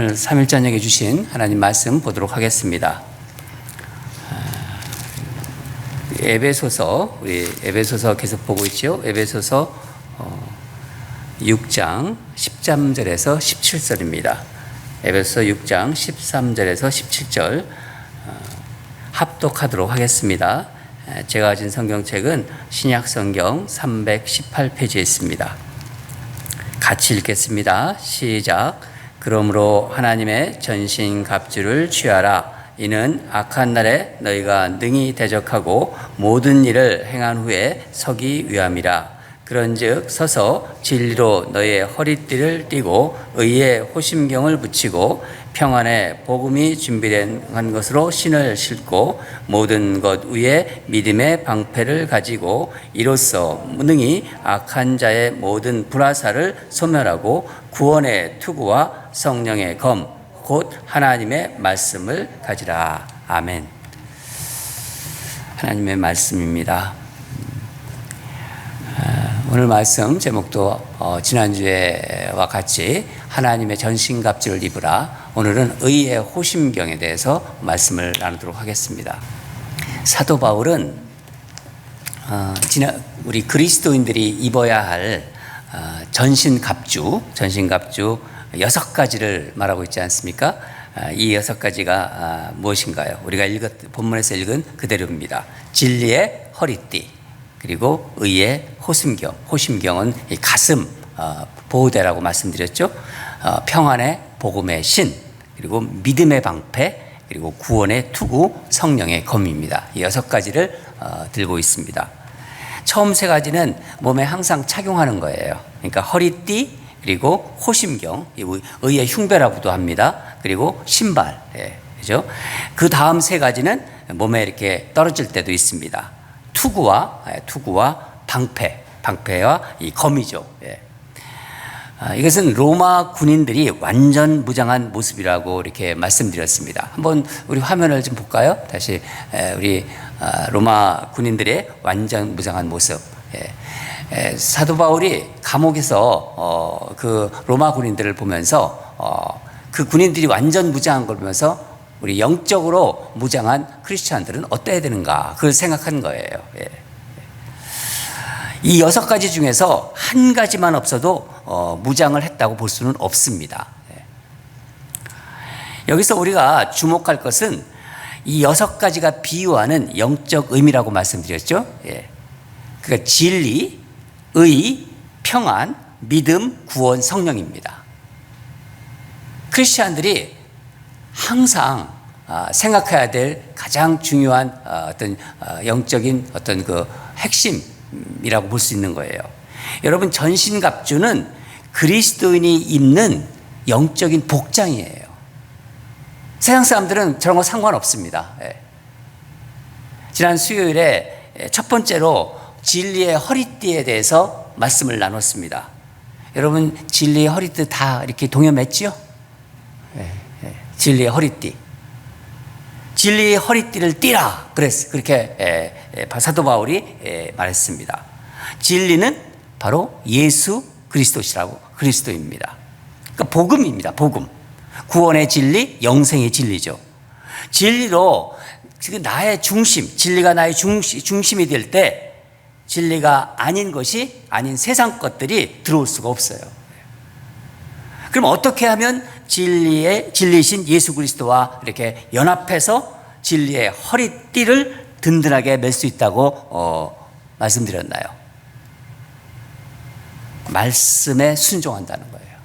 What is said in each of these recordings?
오늘 3일 저녁에 주신 하나님 말씀 보도록 하겠습니다. 에베소서, 우리 에베소서 계속 보고 있죠. 에베소서 6장 13절에서 17절입니다. 에베소서 6장 13절에서 17절 합독하도록 하겠습니다. 제가 가진 성경책은 신약성경 318페이지에 있습니다. 같이 읽겠습니다. 시작. 그러므로 하나님의 전신갑주를 취하라. 이는 악한 날에 너희가 능히 대적하고 모든 일을 행한 후에 서기 위함이라. 그런즉 서서 진리로 너희의 허리띠를 띠고 의의 호심경을 붙이고 평안의 복음이 준비된 것으로 신을 신고 모든 것 위에 믿음의 방패를 가지고 이로써 능히 악한 자의 모든 불화살을 소멸하고 구원의 투구와 성령의 검 곧 하나님의 말씀을 가지라. 아멘. 하나님의 말씀입니다. 오늘 말씀 제목도 지난주에와 같이 하나님의 전신갑주를 입으라. 오늘은 의의 호심경에 대해서 말씀을 나누도록 하겠습니다. 사도 바울은 우리 그리스도인들이 입어야 할 전신갑주 6가지를 말하고 있지 않습니까? 이 6가지가 무엇인가요? 우리가 본문에서 읽은 그대로입니다. 진리의 허리띠, 그리고 의의 호심경. 호심경은 이 가슴 보호대라고 말씀드렸죠. 평안의 복음의 신, 그리고 믿음의 방패, 그리고 구원의 투구, 성령의 검입니다. 이 6가지를 들고 있습니다. 처음 3가지는 몸에 항상 착용하는 거예요. 그러니까 허리띠, 그리고 호심경, 의의 흉배라고도 합니다. 그리고 신발, 그죠? 그 다음 3가지는 몸에 이렇게 떨어질 때도 있습니다. 투구와 방패와 이 검이죠. 이것은 로마 군인들이 완전 무장한 모습이라고 이렇게 말씀드렸습니다. 한번 우리 화면을 좀 볼까요? 다시 우리 로마 군인들의 완전 무장한 모습. 사도 바울이 감옥에서 그 로마 군인들을 보면서 그 군인들이 완전 무장한 걸 보면서 우리 영적으로 무장한 크리스찬들은 어때야 되는가 그걸 생각한 거예요. 이 6가지 중에서 한 가지만 없어도 무장을 했다고 볼 수는 없습니다. 여기서 우리가 주목할 것은 이 6가지가 비유하는 영적 의미라고 말씀드렸죠. 그러니까 진리, 의, 평안, 믿음, 구원, 성령입니다. 크리스찬들이 항상 생각해야 될 가장 중요한 어떤 영적인 어떤 그 핵심이라고 볼 수 있는 거예요. 여러분, 전신갑주는 그리스도인이 입는 영적인 복장이에요. 세상 사람들은 저런 거 상관없습니다. 지난 수요일에 첫 번째로 진리의 허리띠에 대해서 말씀을 나눴습니다. 여러분, 진리의 허리띠 다 이렇게 동여맸지요? 진리의 허리띠. 진리의 허리띠를 띠라. 그렇게 사도 바울이 말했습니다. 진리는 바로 예수 그리스도입니다. 그러니까 복음입니다. 복음. 구원의 진리, 영생의 진리죠. 진리로 지금 나의 중심, 진리가 나의 중심이 될 때 진리가 아닌 것이 아닌 세상 것들이 들어올 수가 없어요. 그럼 어떻게 하면 진리신 예수 그리스도와 이렇게 연합해서 진리의 허리띠를 든든하게 맬 수 있다고 말씀드렸나요? 말씀에 순종한다는 거예요.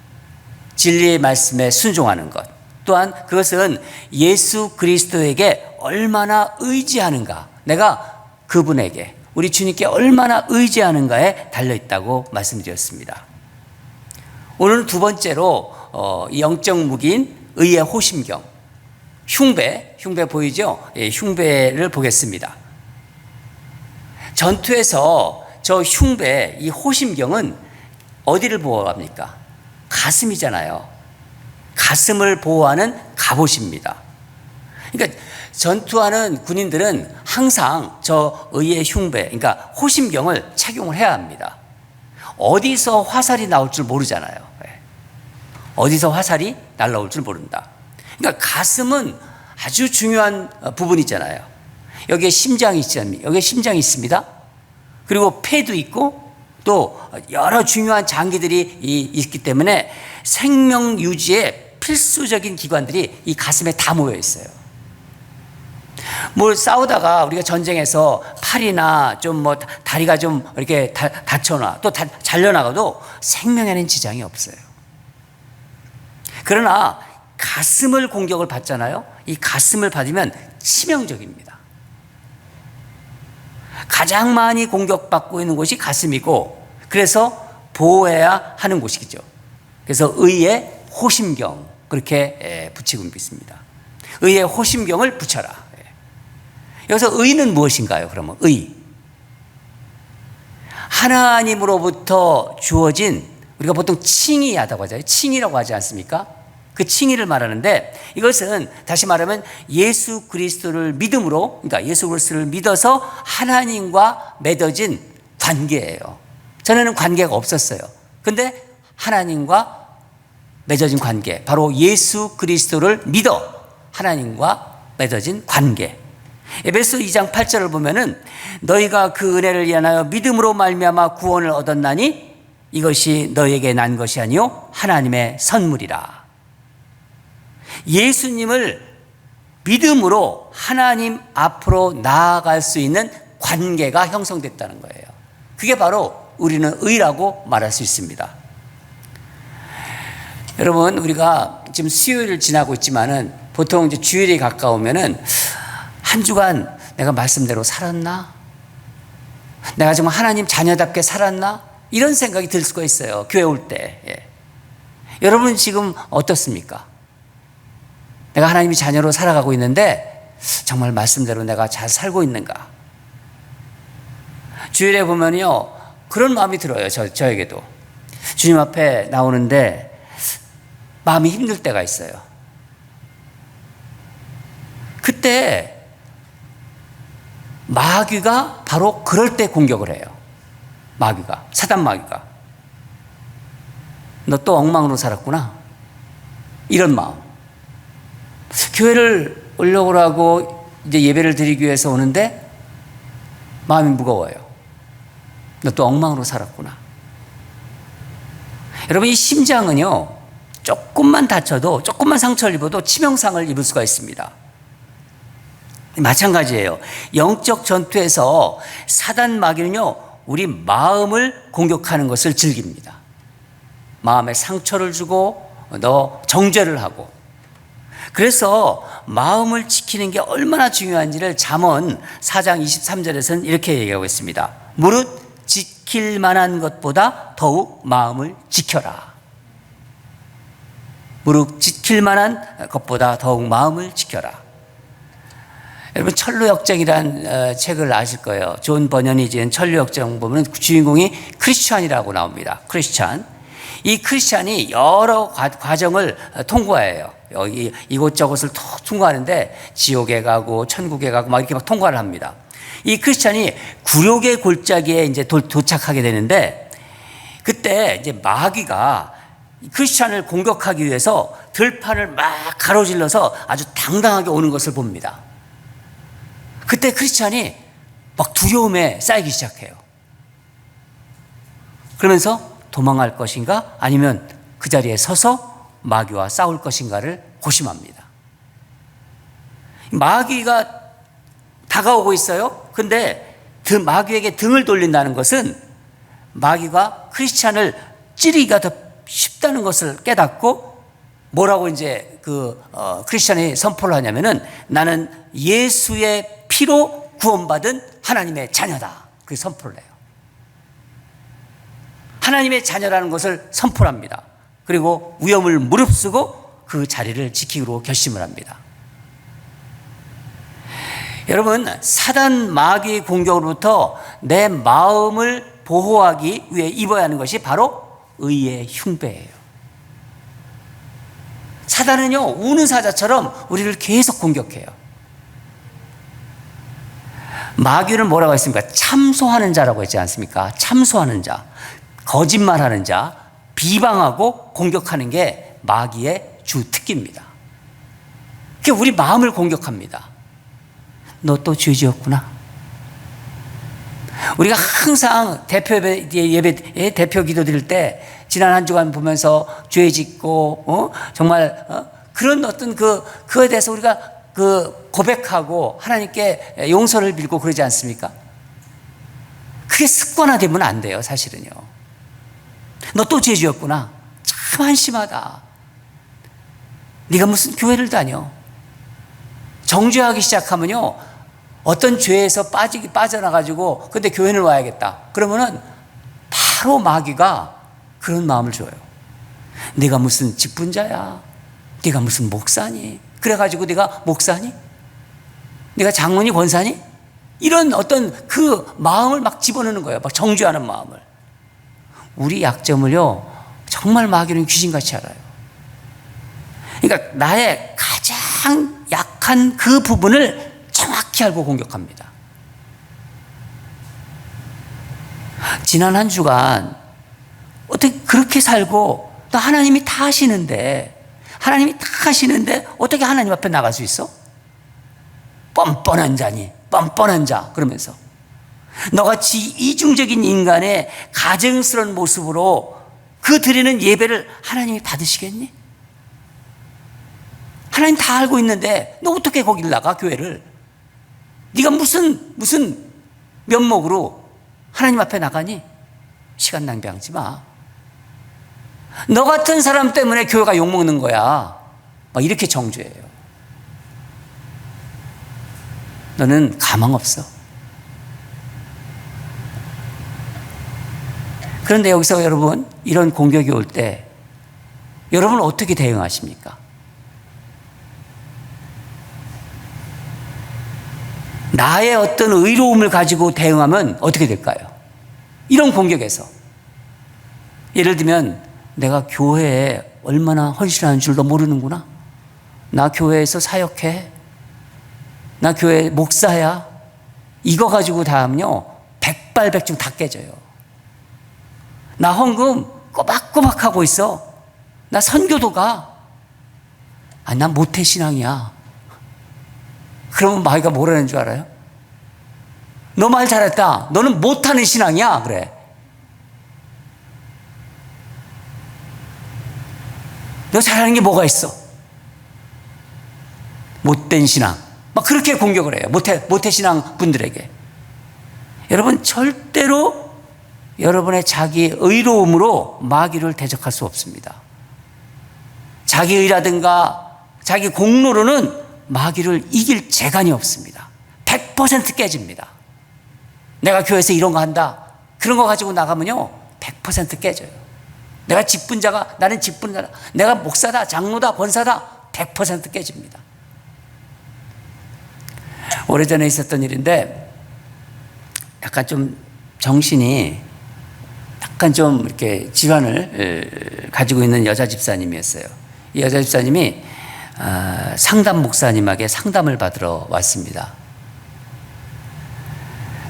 진리의 말씀에 순종하는 것. 또한 그것은 예수 그리스도에게 얼마나 의지하는가, 내가 그분에게, 우리 주님께 얼마나 의지하는가에 달려있다고 말씀드렸습니다. 오늘은 두 번째로 영적 무기인 의의 호심경, 흉배 보이죠? 흉배를 보겠습니다. 전투에서 저 흉배, 이 호심경은 어디를 보호합니까? 가슴이잖아요. 가슴을 보호하는 갑옷입니다. 그러니까 전투하는 군인들은 항상 저 의의 흉배, 그러니까 호심경을 착용을 해야 합니다. 어디서 화살이 나올 줄 모르잖아요. 어디서 화살이 날라올 줄 모른다. 그러니까 가슴은 아주 중요한 부분이잖아요. 여기에 심장이 있잖아요. 여기에 심장이 있습니다. 그리고 폐도 있고 또 여러 중요한 장기들이 있기 때문에 생명 유지에 필수적인 기관들이 이 가슴에 다 모여 있어요. 뭘 싸우다가 우리가 전쟁에서 팔이나 좀 뭐 다리가 좀 이렇게 다쳐나 또 잘려나가도 생명에는 지장이 없어요. 그러나 가슴을 공격을 받잖아요. 이 가슴을 받으면 치명적입니다. 가장 많이 공격받고 있는 곳이 가슴이고 그래서 보호해야 하는 곳이죠. 그래서 의의 호심경 그렇게 붙이고 있습니다. 의의 호심경을 붙여라. 여기서 의는 무엇인가요? 그러면 의, 하나님으로부터 주어진, 우리가 보통 칭의하다고 하잖아요. 칭의라고 하지 않습니까? 그 칭의를 말하는데 이것은 다시 말하면 예수 그리스도를 믿음으로, 그러니까 예수 그리스도를 믿어서 하나님과 맺어진 관계예요. 전에는 관계가 없었어요. 근데 하나님과 맺어진 관계, 바로 예수 그리스도를 믿어 하나님과 맺어진 관계. 에베소 2장 8절을 보면은 너희가 그 은혜를 위하여 믿음으로 말미암아 구원을 얻었나니 이것이 너희에게 난 것이 아니요 하나님의 선물이라. 예수님을 믿음으로 하나님 앞으로 나아갈 수 있는 관계가 형성됐다는 거예요. 그게 바로 우리는 의라고 말할 수 있습니다. 여러분, 우리가 지금 수요일을 지나고 있지만은 보통 이제 주일이 가까우면은 한 주간 내가 말씀대로 살았나? 내가 정말 하나님 자녀답게 살았나? 이런 생각이 들 수가 있어요. 교회 올 때. 예. 여러분 지금 어떻습니까? 내가 하나님의 자녀로 살아가고 있는데 정말 말씀대로 내가 잘 살고 있는가? 주일에 보면요 그런 마음이 들어요. 저에게도. 주님 앞에 나오는데 마음이 힘들 때가 있어요. 그때 마귀가 바로 그럴 때 공격을 해요. 마귀가, 사단 마귀가. 너 또 엉망으로 살았구나. 이런 마음. 교회를 오려고 하고 이제 예배를 드리기 위해서 오는데 마음이 무거워요. 너 또 엉망으로 살았구나. 여러분, 이 심장은요 조금만 다쳐도, 조금만 상처를 입어도 치명상을 입을 수가 있습니다. 마찬가지예요. 영적 전투에서 사단 마귀는요 우리 마음을 공격하는 것을 즐깁니다. 마음에 상처를 주고 너 정죄를 하고. 그래서 마음을 지키는 게 얼마나 중요한지를 잠언 4장 23절에서는 이렇게 얘기하고 있습니다. 무릇 지킬 만한 것보다 더욱 마음을 지켜라. 무릇 지킬 만한 것보다 더욱 마음을 지켜라. 여러분, 천루역정이라는 책을 아실 거예요. 존 버년이 지은 천루역정 보면 주인공이 크리스찬이라고 나옵니다. 크리스찬. 이 크리스찬이 여러 과정을 통과해요. 여기 이곳저곳을 통과하는데 지옥에 가고 천국에 가고 막 이렇게 막 통과를 합니다. 이 크리스찬이 굴욕의 골짜기에 이제 도착하게 되는데 그때 이제 마귀가 크리스찬을 공격하기 위해서 들판을 막 가로질러서 아주 당당하게 오는 것을 봅니다. 그때 크리스찬이 막 두려움에 쌓이기 시작해요. 그러면서 도망할 것인가 아니면 그 자리에 서서 마귀와 싸울 것인가를 고심합니다. 마귀가 다가오고 있어요. 근데 그 마귀에게 등을 돌린다는 것은 마귀가 크리스찬을 찌르기가 더 쉽다는 것을 깨닫고 뭐라고 이제 크리스찬이 선포를 하냐면은 나는 예수의 피로 구원받은 하나님의 자녀다. 그 선포를 해요. 하나님의 자녀라는 것을 선포합니다. 그리고 위험을 무릅쓰고 그 자리를 지키기로 결심을 합니다. 여러분, 사단 마귀의 공격으로부터 내 마음을 보호하기 위해 입어야 하는 것이 바로 의의 흉배예요. 사단은요 우는 사자처럼 우리를 계속 공격해요. 마귀는 뭐라고 했습니까? 참소하는 자라고 했지 않습니까? 참소하는 자, 거짓말하는 자, 비방하고 공격하는 게 마귀의 주 특기입니다. 그게 우리 마음을 공격합니다. 너 또 죄 지었구나. 우리가 항상 대표 예배 대표 기도 드릴 때 지난 한 주간 보면서 죄 짓고 정말 그런 어떤 그에 대해서 우리가 고백하고 하나님께 용서를 빌고 그러지 않습니까? 그게 습관화되면 안 돼요, 사실은요. 너 또 죄 지었구나. 참 한심하다. 네가 무슨 교회를 다녀? 정죄하기 시작하면요, 어떤 죄에서 빠져나가지고 근데 교회를 와야겠다. 그러면은 바로 마귀가 그런 마음을 줘요. 네가 무슨 직분자야? 네가 무슨 목사니? 그래가지고 네가 목사니? 네가 장로니 권사니? 이런 어떤 그 마음을 막 집어넣는 거예요. 막 정죄하는 마음을. 우리 약점을요, 정말 마귀는 귀신같이 알아요. 그러니까 나의 가장 약한 그 부분을 정확히 알고 공격합니다. 지난 한 주간 어떻게 그렇게 살고 또 하나님이 다 하시는데 어떻게 하나님 앞에 나갈 수 있어? 뻔뻔한 자니, 뻔뻔한 자 그러면서 너같이 이중적인 인간의 가증스러운 모습으로 그 드리는 예배를 하나님이 받으시겠니? 하나님 다 알고 있는데 너 어떻게 거길 나가, 교회를? 네가 무슨 면목으로 하나님 앞에 나가니? 시간 낭비하지 마. 너 같은 사람 때문에 교회가 욕먹는 거야. 막 이렇게 정죄해요. 너는 가망 없어. 그런데 여기서 여러분, 이런 공격이 올 때 여러분 어떻게 대응하십니까? 나의 어떤 의로움을 가지고 대응하면 어떻게 될까요? 이런 공격에서 예를 들면 내가 교회에 얼마나 헌신하는 줄도 모르는구나. 나 교회에서 사역해. 나 교회 목사야. 이거 가지고 다 하면요, 백발백중 다 깨져요. 나 헌금 꼬박꼬박 하고 있어. 나 선교도 가. 나 모태신앙이야. 그러면 마귀가 뭐라는 줄 알아요? 너 말 잘했다. 너는 못하는 신앙이야. 그래. 너 잘하는 게 뭐가 있어? 못된 신앙. 막 그렇게 공격을 해요. 모태 신앙 분들에게. 여러분, 절대로 여러분의 자기 의로움으로 마귀를 대적할 수 없습니다. 자기 의라든가 자기 공로로는 마귀를 이길 재간이 없습니다. 100% 깨집니다. 내가 교회에서 이런 거 한다. 그런 거 가지고 나가면요, 100% 깨져요. 내가 직분자가, 나는 직분자다. 내가 목사다, 장로다, 권사다. 100% 깨집니다. 오래전에 있었던 일인데, 약간 좀 정신이 약간 좀 이렇게 질환을 가지고 있는 여자 집사님이었어요. 이 여자 집사님이 상담 목사님에게 상담을 받으러 왔습니다.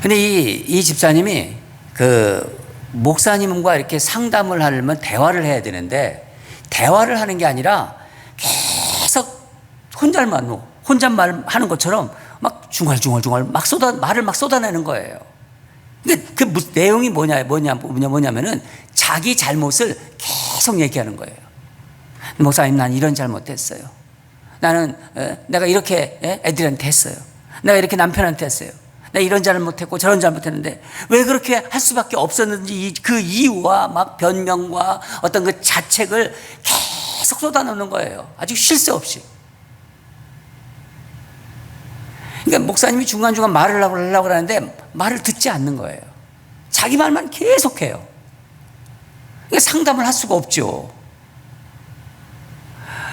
근데 이 집사님이 그 목사님과 이렇게 상담을 하려면 대화를 해야 되는데, 대화를 하는 게 아니라 계속 혼잣말 하는 것처럼 막 중얼중얼 말을 막 쏟아내는 거예요. 그 내용이 뭐냐면은 자기 잘못을 계속 얘기하는 거예요. 목사님, 난 이런 잘못했어요. 나는 내가 이렇게 애들한테 했어요. 내가 이렇게 남편한테 했어요. 내가 이런 잘못했고 저런 잘못했는데 왜 그렇게 할 수밖에 없었는지 그 이유와 막 변명과 어떤 그 자책을 계속 쏟아놓는 거예요. 아주 쉴 새 없이. 그러니까 목사님이 중간중간 말을 하려고 하는데 말을 듣지 않는 거예요. 자기 말만 계속해요. 그러니까 상담을 할 수가 없죠.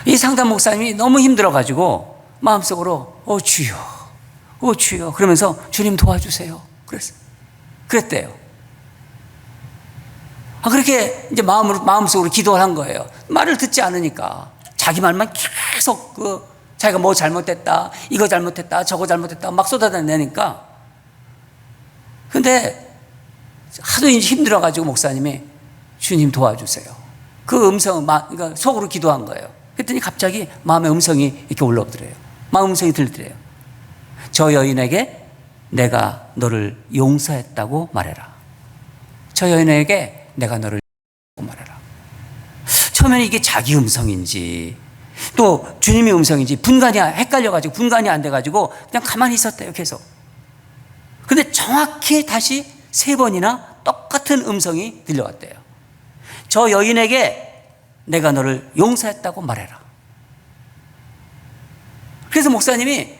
이 상담 목사님이 너무 힘들어가지고 마음속으로 주여 그러면서 주님 도와주세요. 그랬대요. 그렇게 이제 마음속으로 기도를 한 거예요. 말을 듣지 않으니까 자기 말만 계속 자기가 뭐 잘못했다, 이거 잘못했다, 저거 잘못했다 막 쏟아내니까. 근데 하도 이제 힘들어가지고 목사님이 주님 도와주세요. 그 음성, 그러니까 속으로 기도한 거예요. 그랬더니 갑자기 마음의 음성이 이렇게 올라오더래요. 마음 음성이 들더래요. 저 여인에게 내가 너를 용서했다고 말해라. 저 여인에게 내가 너를 용서했다고 말해라. 처음에는 이게 자기 음성인지 또 주님의 음성인지 분간이 헷갈려가지고 분간이 안 돼가지고 그냥 가만히 있었대요, 계속. 근데 정확히 다시 3번이나 똑같은 음성이 들려왔대요. 저 여인에게 내가 너를 용서했다고 말해라. 그래서 목사님이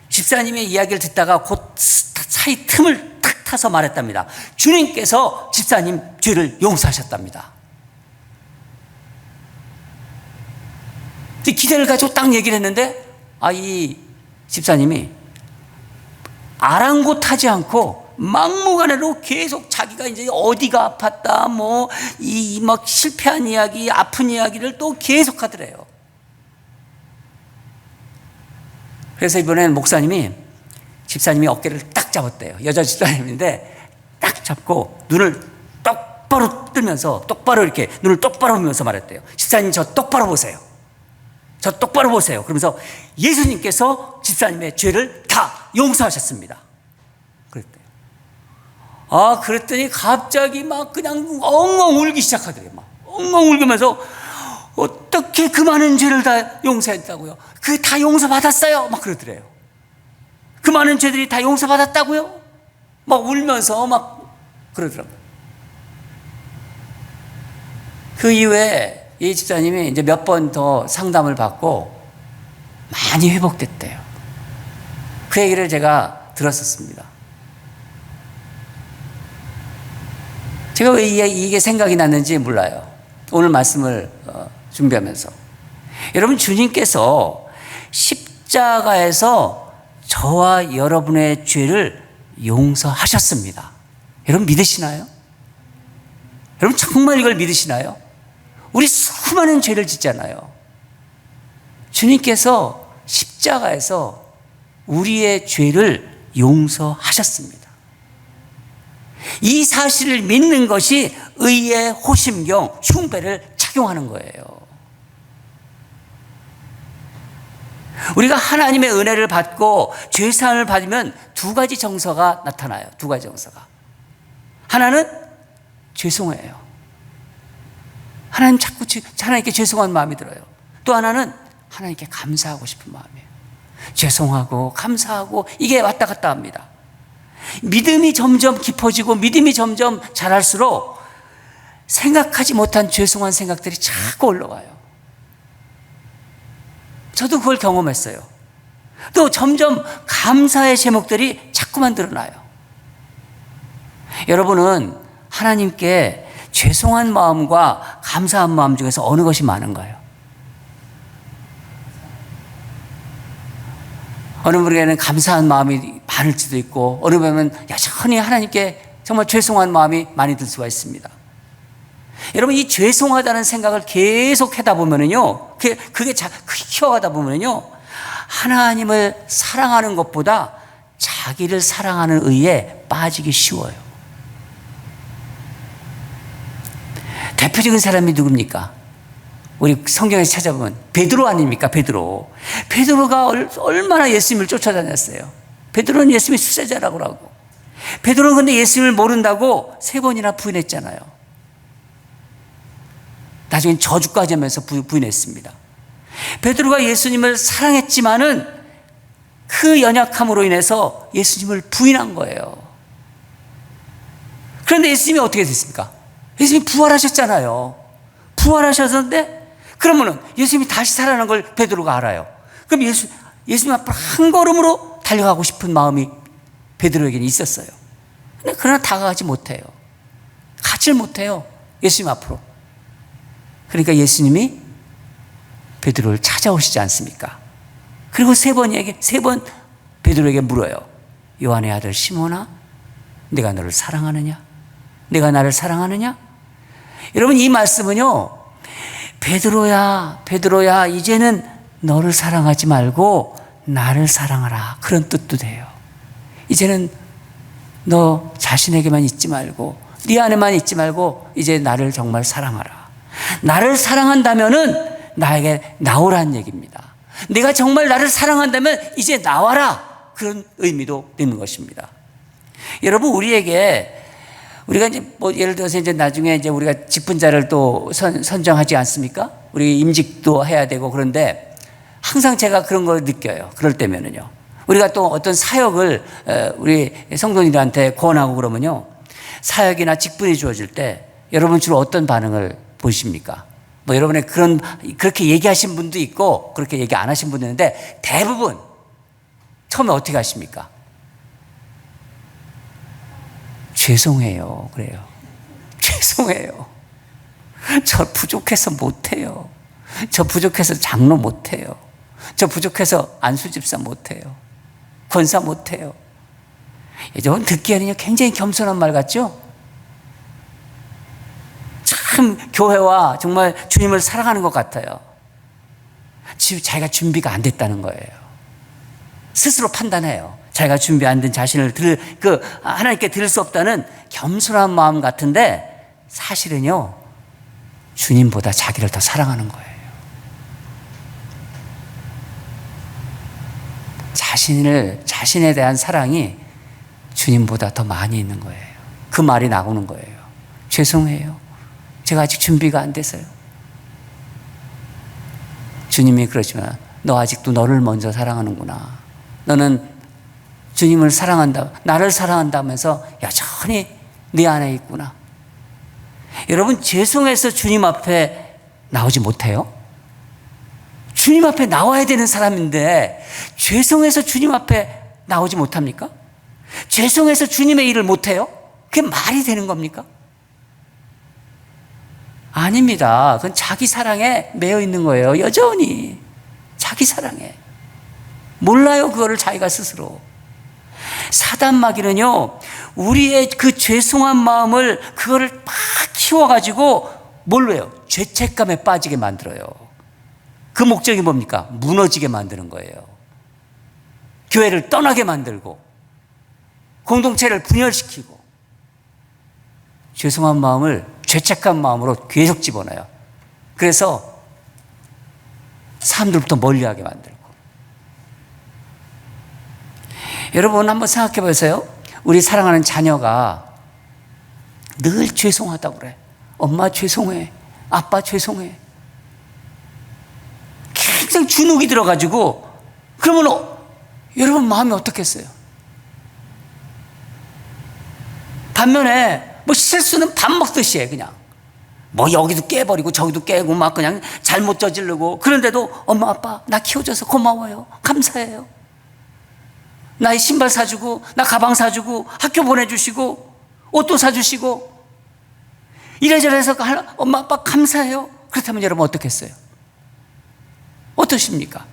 집사님의 이야기를 듣다가 곧 사이 틈을 탁 타서 말했답니다. 주님께서 집사님 죄를 용서하셨답니다. 기대를 가지고 딱 얘기를 했는데 이 집사님이 아랑곳하지 않고 막무가내로 계속 자기가 이제 어디가 아팠다, 막 실패한 이야기, 아픈 이야기를 또 계속 하더래요. 그래서 이번에는 목사님이 집사님이 어깨를 딱 잡았대요. 여자 집사님인데 딱 잡고 눈을 똑바로 뜨면서 똑바로 이렇게 눈을 똑바로 보면서 말했대요. 집사님 저 똑바로 보세요. 저 똑바로 보세요. 그러면서 예수님께서 집사님의 죄를 다 용서하셨습니다. 그랬대요. 그랬더니 갑자기 막 그냥 엉엉 울기 시작하더래요. 막 엉엉 울면서 어떻게 그 많은 죄를 다 용서했다고요? 그 다 용서받았어요. 막 그러더래요. 그 많은 죄들이 다 용서받았다고요? 막 울면서 막 그러더라고요. 그 이후에 이 집사님이 이제 몇 번 더 상담을 받고 많이 회복됐대요. 그 얘기를 제가 들었었습니다. 제가 왜 이게 생각이 났는지 몰라요. 오늘 말씀을 준비하면서. 여러분, 주님께서 십자가에서 저와 여러분의 죄를 용서하셨습니다. 여러분 믿으시나요? 여러분 정말 이걸 믿으시나요? 우리 수많은 죄를 짓잖아요. 주님께서 십자가에서 우리의 죄를 용서하셨습니다. 이 사실을 믿는 것이 의의 호심경, 흉배를 착용하는 거예요. 우리가 하나님의 은혜를 받고 죄사함을 받으면 2가지 정서가 나타나요. 2가지 정서가. 하나는 죄송해요. 하나님께 죄송한 마음이 들어요. 또 하나는 하나님께 감사하고 싶은 마음이에요. 죄송하고 감사하고 이게 왔다 갔다 합니다. 믿음이 점점 깊어지고 믿음이 점점 자랄수록 생각하지 못한 죄송한 생각들이 자꾸 올라와요. 저도 그걸 경험했어요. 또 점점 감사의 제목들이 자꾸만 드러나요. 여러분은 하나님께 죄송한 마음과 감사한 마음 중에서 어느 것이 많은가요? 어느 분에게는 감사한 마음이 많을지도 있고 어느 분에게는 여전히 하나님께 정말 죄송한 마음이 많이 들 수가 있습니다. 여러분, 이 죄송하다는 생각을 계속 하다 보면은요, 그게 키워가다 보면은요, 하나님을 사랑하는 것보다 자기를 사랑하는 의에 빠지기 쉬워요. 대표적인 사람이 누굽니까? 우리 성경에서 찾아보면 베드로 아닙니까? 베드로가 얼마나 예수님을 쫓아다녔어요. 베드로는 예수님의 수제자라고 하고, 베드로는 근데 예수님을 모른다고 3번이나 부인했잖아요. 나중엔 저주까지 하면서 부인했습니다. 베드로가 예수님을 사랑했지만은 그 연약함으로 인해서 예수님을 부인한 거예요. 그런데 예수님이 어떻게 됐습니까? 예수님이 부활하셨잖아요. 부활하셨는데 그러면은 예수님이 다시 살아난 걸 베드로가 알아요. 그럼 예수님 앞으로 한 걸음으로 달려가고 싶은 마음이 베드로에게는 있었어요. 근데 그러나 다가가지 못해요. 가지 못해요. 예수님 앞으로. 그러니까 예수님이 베드로를 찾아오시지 않습니까? 그리고 3번 베드로에게 물어요. 요한의 아들 시몬아, 내가 너를 사랑하느냐? 내가 나를 사랑하느냐? 여러분, 이 말씀은요, 베드로야, 이제는 너를 사랑하지 말고 나를 사랑하라, 그런 뜻도 돼요. 이제는 너 자신에게만 있지 말고 네 안에만 있지 말고 이제 나를 정말 사랑하라. 나를 사랑한다면은 나에게 나오라는 얘기입니다. 내가 정말 나를 사랑한다면 이제 나와라. 그런 의미도 있는 것입니다. 여러분, 우리가 이제 뭐 예를 들어서 이제 나중에 이제 우리가 직분자를 또 선정하지 않습니까? 우리 임직도 해야 되고 그런데 항상 제가 그런 걸 느껴요. 그럴 때면은요. 우리가 또 어떤 사역을 우리 성도님들한테 권하고 그러면요. 사역이나 직분이 주어질 때 여러분 주로 어떤 반응을 보십니까? 뭐 여러분의 그렇게 얘기하신 분도 있고 그렇게 얘기 안 하신 분도 있는데 대부분 처음에 어떻게 하십니까? 죄송해요. 그래요. 죄송해요. 저 부족해서 못해요. 저 부족해서 장로 못해요. 저 부족해서 안수집사 못해요. 권사 못해요. 여러분 듣기에는 굉장히 겸손한 말 같죠? 참 교회와 정말 주님을 사랑하는 것 같아요. 자기가 준비가 안 됐다는 거예요. 스스로 판단해요. 자기가 준비 안 된 자신을 하나님께 드릴 수 없다는 겸손한 마음 같은데 사실은요, 주님보다 자기를 더 사랑하는 거예요. 자신에 대한 사랑이 주님보다 더 많이 있는 거예요. 그 말이 나오는 거예요. 죄송해요. 제가 아직 준비가 안 돼서요. 주님이 그러시면 너 아직도 너를 먼저 사랑하는구나. 너는 주님을 사랑한다, 나를 사랑한다면서 여전히 네 안에 있구나. 여러분, 죄송해서 주님 앞에 나오지 못해요? 주님 앞에 나와야 되는 사람인데 죄송해서 주님 앞에 나오지 못합니까? 죄송해서 주님의 일을 못해요? 그게 말이 되는 겁니까? 아닙니다. 그건 자기 사랑에 매여 있는 거예요. 여전히 자기 사랑에. 몰라요, 그거를 자기가 스스로. 사단 마귀는요, 우리의 그 죄송한 마음을 그거를 막 키워가지고 뭘로 해요? 죄책감에 빠지게 만들어요. 그 목적이 뭡니까? 무너지게 만드는 거예요. 교회를 떠나게 만들고 공동체를 분열시키고 죄송한 마음을 죄책감 마음으로 계속 집어넣어요. 그래서 사람들부터 멀리하게 만들고. 여러분 한번 생각해 보세요. 우리 사랑하는 자녀가 늘 죄송하다고 그래. 엄마 죄송해. 아빠 죄송해. 굉장히 주눅이 들어가지고 그러면 여러분 마음이 어떻겠어요? 반면에 뭐 실수는 밥 먹듯이 해. 그냥 뭐 여기도 깨버리고 저기도 깨고 막 그냥 잘못 저지르고, 그런데도 엄마 아빠 나 키워줘서 고마워요. 감사해요. 나의 신발 사주고 나 가방 사주고 학교 보내주시고 옷도 사주시고 이래저래 해서 엄마 아빠 감사해요. 그렇다면 여러분 어떻겠어요? 어떠십니까?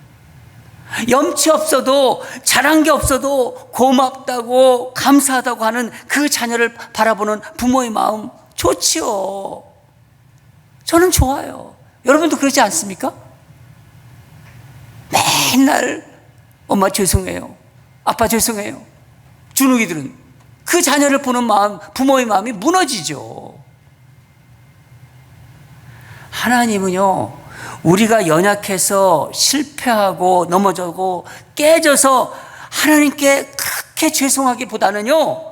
염치 없어도 잘한 게 없어도 고맙다고 감사하다고 하는 그 자녀를 바라보는 부모의 마음 좋지요. 저는 좋아요. 여러분도 그러지 않습니까? 맨날 엄마 죄송해요. 아빠 죄송해요. 주눅이들은 그 자녀를 보는 마음, 부모의 마음이 무너지죠. 하나님은요, 우리가 연약해서 실패하고 넘어져고 깨져서 하나님께 그렇게 죄송하기보다는요,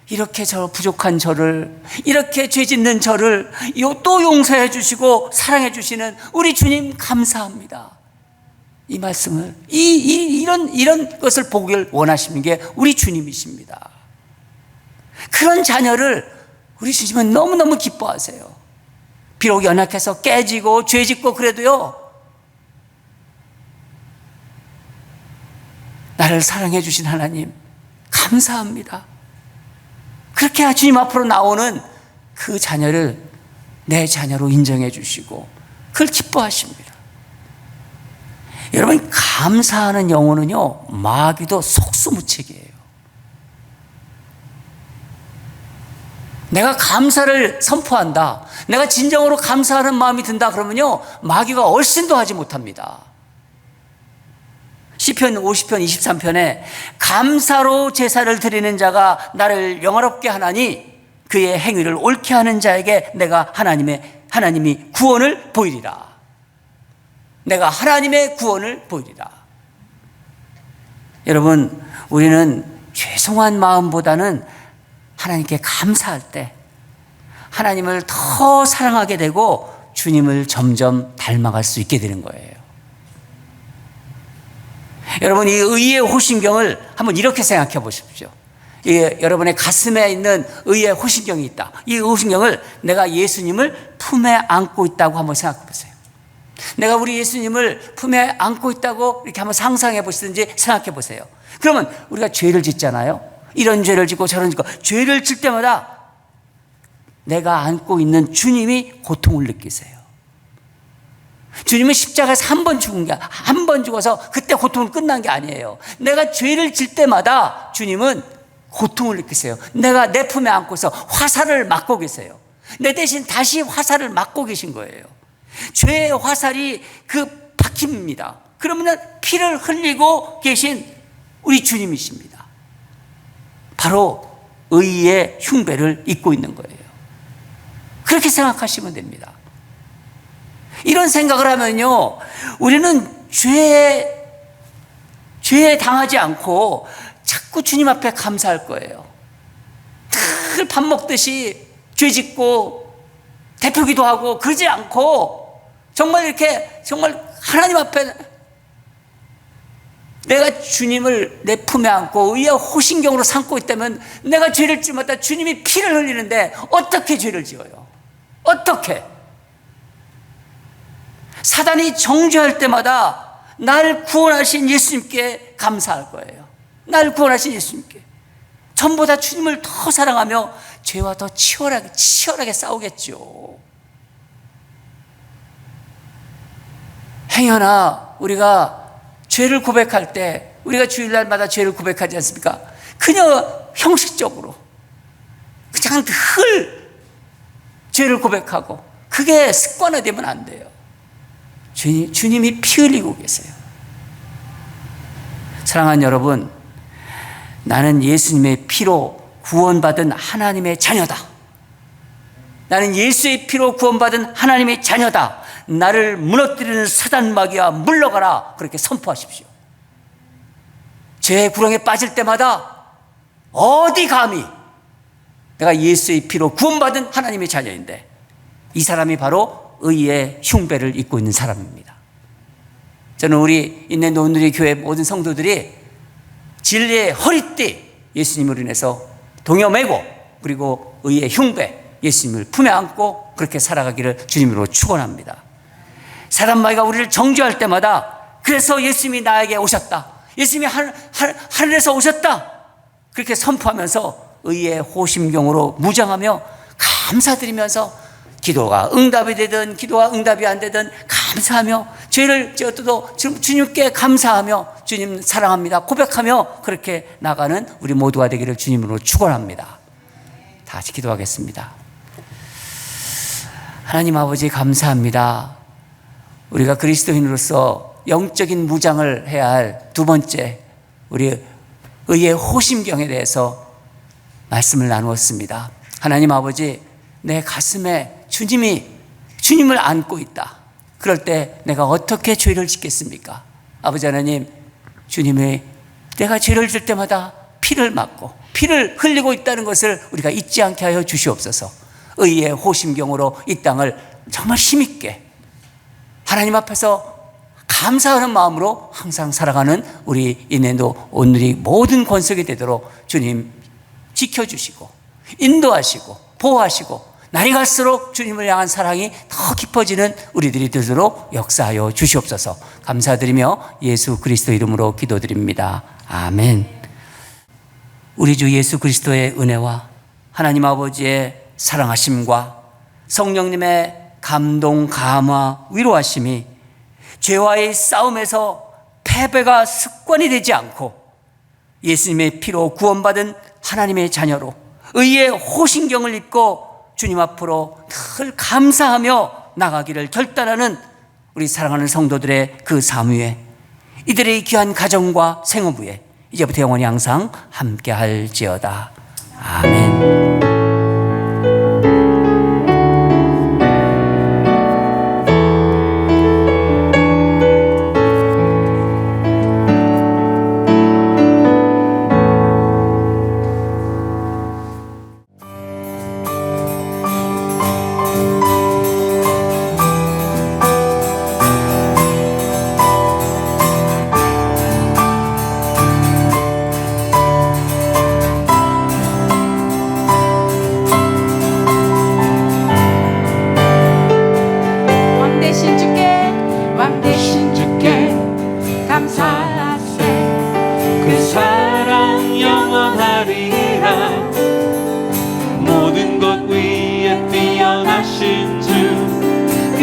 이렇게 저 부족한 저를, 이렇게 죄 짓는 저를 또 용서해 주시고 사랑해 주시는 우리 주님 감사합니다. 이 말씀을 이런 것을 보길 원하시는 게 우리 주님이십니다. 그런 자녀를 우리 주님은 너무너무 기뻐하세요. 비록 연약해서 깨지고 죄 짓고 그래도요, 나를 사랑해 주신 하나님 감사합니다. 그렇게 주님 앞으로 나오는 그 자녀를 내 자녀로 인정해 주시고 그걸 기뻐하십니다. 여러분, 감사하는 영혼은요, 마귀도 속수무책이에요. 내가 감사를 선포한다, 내가 진정으로 감사하는 마음이 든다 그러면요, 마귀가 얼씬도 하지 못합니다. 시편 50편 23편에 감사로 제사를 드리는 자가 나를 영화롭게 하나니 그의 행위를 옳게 하는 자에게 내가 하나님이 구원을 보이리라. 내가 하나님의 구원을 보이리라. 여러분, 우리는 죄송한 마음보다는 하나님께 감사할 때 하나님을 더 사랑하게 되고 주님을 점점 닮아갈 수 있게 되는 거예요. 여러분, 이 의의 호심경을 한번 이렇게 생각해 보십시오. 여러분의 가슴에 있는 의의 호심경이 있다. 이 호심경을 내가 예수님을 품에 안고 있다고 한번 생각해 보세요. 내가 우리 예수님을 품에 안고 있다고 이렇게 한번 상상해 보시든지 생각해 보세요. 그러면 우리가 죄를 짓잖아요. 이런 죄를 짓고 저런 짓고, 죄를 질 때마다 내가 안고 있는 주님이 고통을 느끼세요. 주님은 십자가에서 한 번 죽은 게, 한 번 죽어서 그때 고통은 끝난 게 아니에요. 내가 죄를 질 때마다 주님은 고통을 느끼세요. 내가 내 품에 안고서 화살을 맞고 계세요. 내 대신 다시 화살을 맞고 계신 거예요. 죄의 화살이 그 박힙니다. 그러면 피를 흘리고 계신 우리 주님이십니다. 바로 의의 흉배를 입고 있는 거예요. 그렇게 생각하시면 됩니다. 이런 생각을 하면요, 우리는 죄에 당하지 않고 자꾸 주님 앞에 감사할 거예요. 늘 밥 먹듯이 죄 짓고 대표기도 하고 그러지 않고 정말 이렇게 정말 하나님 앞에 내가 주님을 내 품에 안고 의의 호신경으로 삼고 있다면 내가 죄를 지마다 주님이 피를 흘리는데 어떻게 죄를 지어요? 어떻게? 사단이 정죄할 때마다 날 구원하신 예수님께 감사할 거예요. 날 구원하신 예수님께. 전보다 주님을 더 사랑하며 죄와 더 치열하게 싸우겠죠. 행여나 우리가 죄를 고백할 때, 우리가 주일날마다 죄를 고백하지 않습니까? 그냥 형식적으로 그냥 늘 죄를 고백하고 그게 습관화되면 안 돼요. 주님이 피 흘리고 계세요. 사랑하는 여러분, 나는 예수님의 피로 구원받은 하나님의 자녀다. 나는 예수의 피로 구원받은 하나님의 자녀다. 나를 무너뜨리는 사단 마귀야 물러가라. 그렇게 선포하십시오. 죄의 구렁에 빠질 때마다 어디 감히 내가 예수의 피로 구원받은 하나님의 자녀인데, 이 사람이 바로 의의 흉배를 입고 있는 사람입니다. 저는 우리 인내 온누리 교회 모든 성도들이 진리의 허리띠 예수님으로 인해서 동여매고, 그리고 의의 흉배 예수님을 품에 안고 그렇게 살아가기를 주님으로 축원합니다. 사단 마귀가 우리를 정죄할 때마다 그래서 예수님이 나에게 오셨다, 예수님이 하늘에서 오셨다, 그렇게 선포하면서 의의 호심경으로 무장하며 감사드리면서 기도가 응답이 되든 기도가 응답이 안 되든 감사하며 죄를 지어도 주님께 감사하며 주님 사랑합니다 고백하며 그렇게 나가는 우리 모두가 되기를 주님으로 축원합니다. 다 같이 기도하겠습니다. 하나님 아버지, 감사합니다. 우리가 그리스도인으로서 영적인 무장을 해야 할 두 번째, 우리 의의 호심경에 대해서 말씀을 나누었습니다. 하나님 아버지, 내 가슴에 주님을 안고 있다. 그럴 때 내가 어떻게 죄를 짓겠습니까? 아버지 하나님, 주님이 내가 죄를 질 때마다 피를 맞고 피를 흘리고 있다는 것을 우리가 잊지 않게 하여 주시옵소서. 의의 호심경으로 이 땅을 정말 힘있게 하나님 앞에서 감사하는 마음으로 항상 살아가는 우리 인내도 온누리 모든 권속이 되도록 주님 지켜주시고 인도하시고 보호하시고 날이 갈수록 주님을 향한 사랑이 더 깊어지는 우리들이 되도록 역사하여 주시옵소서. 감사드리며 예수 그리스도 이름으로 기도드립니다. 아멘. 우리 주 예수 그리스도의 은혜와 하나님 아버지의 사랑하심과 성령님의 감동, 감화, 위로하심이 죄와의 싸움에서 패배가 습관이 되지 않고 예수님의 피로 구원받은 하나님의 자녀로 의의 호신경을 입고 주님 앞으로 늘 감사하며 나가기를 결단하는 우리 사랑하는 성도들의 그 삶 위에, 이들의 귀한 가정과 생업 위에 이제부터 영원히 항상 함께 할지어다. 아멘.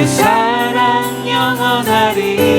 그 사랑 영원하리